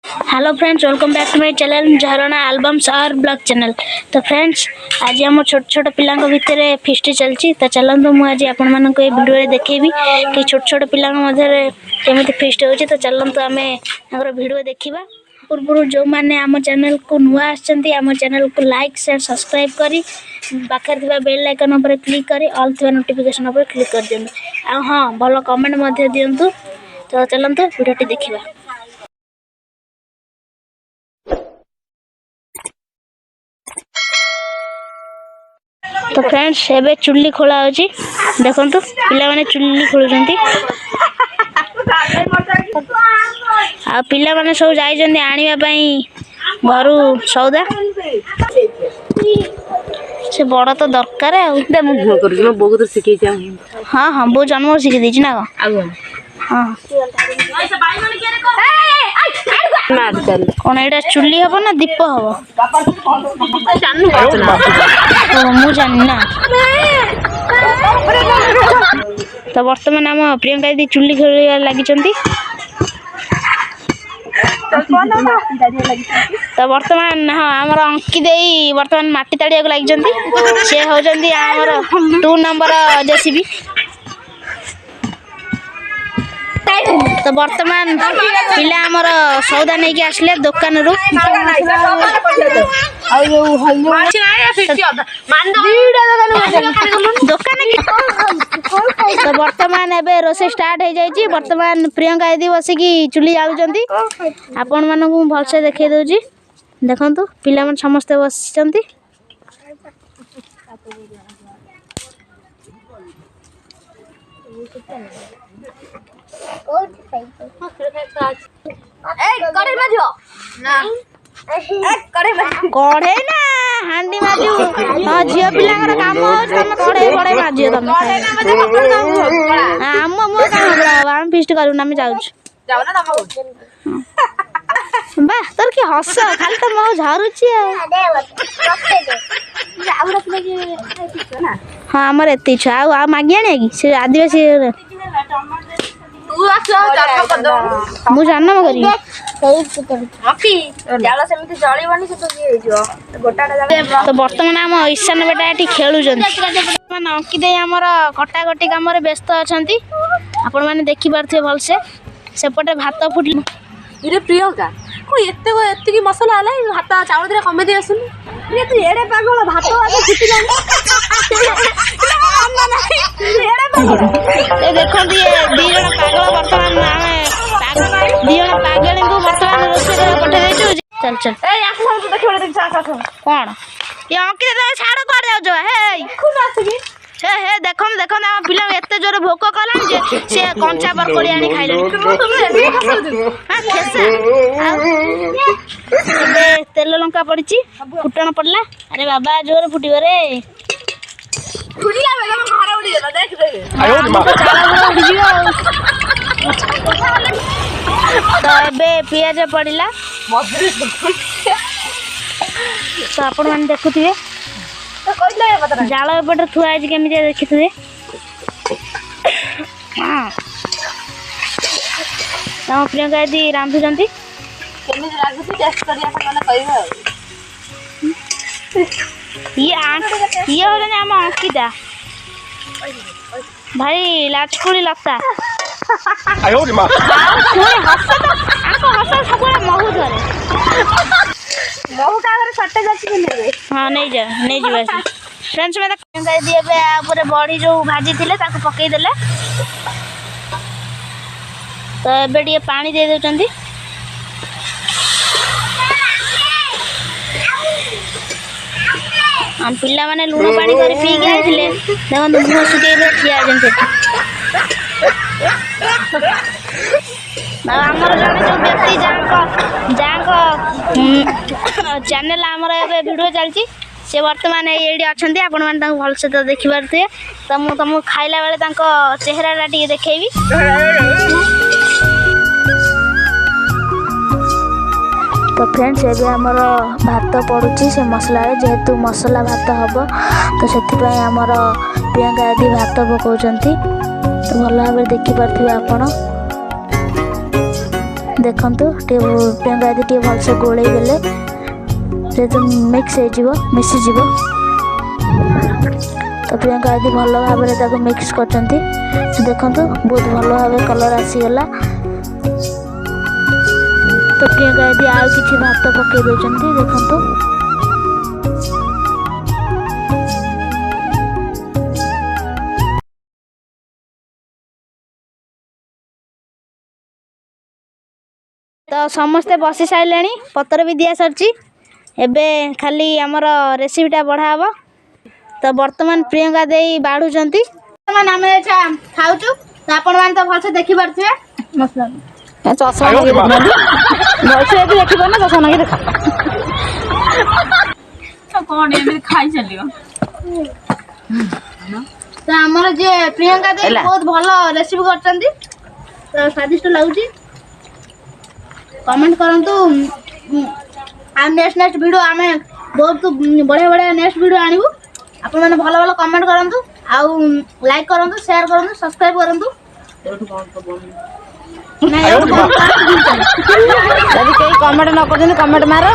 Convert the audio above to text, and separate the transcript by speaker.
Speaker 1: Hello friends, welcome back to my channel Jharna albums और blog channel. तो friends, आज आम छोट छोट पिला भितर फिस्ट चलती। तो चलते मुझे आपण मान भिडियो देखेबी कि छोट छोट पिला मध्य केमी फिस्ट हो। तो चलते आम भिडियो देखा। पूर्व जो मैंने आम चैनल को नुआ आम चैनल को लाइक शेयर सब्सक्राइब करी पाखे बेल आइकन पर क्लिक करी ऑल थी नोटिफिकेशन पर क्लिक कर दिखाँ। हाँ, भल कमेंट दिंतु। तो चलते भिडियोटी देखा। तो फ्रेंड्स, एबे चुल्ली खोला होची। देखंतु पिला माने चुल्ली खोलुचंती। आ पिला माने सब जाई जंदी आनिबा पई घरु सौदा। से बड़ा तो दरकार है।
Speaker 2: दे मु भो करू म बोगु तो सिखै जा।
Speaker 1: हां हां, बो जन्म सिखै दी ना। हां
Speaker 2: मार चल
Speaker 1: कोन एटा चुल्ली हबो ना दीप हबो
Speaker 2: जानू ना
Speaker 1: मु जानि ना। तो वर्तमान आम प्रियंका दीदी चुल्ली खेल लगी। तो वर्तमान हाँ आमर अंकी दे वर्तमान माटी ताड़िया लगी। सी होती आमर 2 नंबर जेसीबी। तो वर्तमान पिला आमर सौदा नहीं कि आसले दुकान रू दुकान। तो वर्तमान एबे रोसे स्टार्ट हो जाइए। वर्तमान प्रियंका दीदी बसिकी चुली जालुचंती। आपण मानकु भलसे देखै दउची। देखंतु पिला मन समस्त बसिचंती। कढ़े ना हांडी माजू। हाँ, झील पिला काम कढ़े कढ़े माजियो तुम आम मो काम आम फिस्ट करूँ जाऊँ। बा तोर कि हस खाली तो मो झरुची। हाँ, आमर एत छुआ आ मागी आने कि से आदिवासी मु जन्म करी। तो बर्तमान आम ईशान बेटा ये खेलुं। अंकी दे आमर कटाकटी कम व्यस्त अच्छा। आपण मैंने देखिपे भलसे सेपटे भात फुट
Speaker 2: प्रियंका एत मसला हाथ चाउल दिया कमे आसुन एड़े पागल भात
Speaker 1: देखो दी जन पागल बर्तमान दीज पागल को बर्तमान रोषे पठे। चल चल कौन ये अंकित छाड़ कर जाऊ। हे देखम देखम आम पिला एते जोर भोक कलान जे से कंचा बरकोली आनी खाइले। तेल लंका पड़ी फुटण पड़ला। अरे बाबा जोर फुटिब रे। तो ए पियाज पड़ला। तो आपण मैंने देखुए जाल एपटे थुआ केमी देखिए। हाँ, प्रियंका दीदी रांधुंट ये आम अंकिता भाई लाचकुड़ी लता। हस सब महू धरे हाँ नहीं जा नहीं जा। फ्रेंड्स मैं प्रियंका बड़ी जो भाजी थे पकईदे। तो एबे टे पानी दे दे। हम पिला माने लुण पानी कर पी गए थे। देखो मुँह सुखे ठिया आमर जन जो व्यक्ति चैनल आमर ए वीडियो चलती से वर्तमान ये अच्छा। आपण मैंने भलसे तो देखिपे। तो मुझे तुमको खाइला बेले चेहरा टी देखी। तो फ्रेंड्स एबे आमर भात पड़ुची से मसला जेहेतु मसला भात हम तो से आमर प्रियंका दीदी भात पकाउछंती। तो भल भाव देखिपे आपण देखंतु प्रियंका दीदी टे भलसे गोले देले जेतु मिक्स हो मिसी जीव तो प्रियंका दीदी भल भाव में मिक्स करचंती देखंतु बहुत भल भाव कलर आसीगला तो प्रियंका दीदी आउ किछि भात पके देउचंती देखंतु तो समस्ते बसी सारे पतर भी दिया सरची एबे खाली आमर रेसिपीटा बढ़ा हम तो बर्तमान प्रियंका दे बाढ़ुंट बर्तमान आम खाऊ तो आपण मैंने तो भलसे देखी पारे
Speaker 2: चषमा लगे भलसे देखी पारे ना चषमा लगे देखा कौन खाई चलियो
Speaker 1: तो आमर जे प्रियंका दे बहुत भल रेसिपी कर तो स्वादिष्ट लगुच कमेंट करंतु आ नेक्स्ट वीडियो आम बहुत बढ़िया बढ़िया नेक्स्ट वीडियो आणबू आपण माने भल भल कमेंट करंतु आउ लाइक करंतु शेयर करंतु सब्सक्राइब करंतु
Speaker 2: यदि कमेंट न कर कमेंट मारो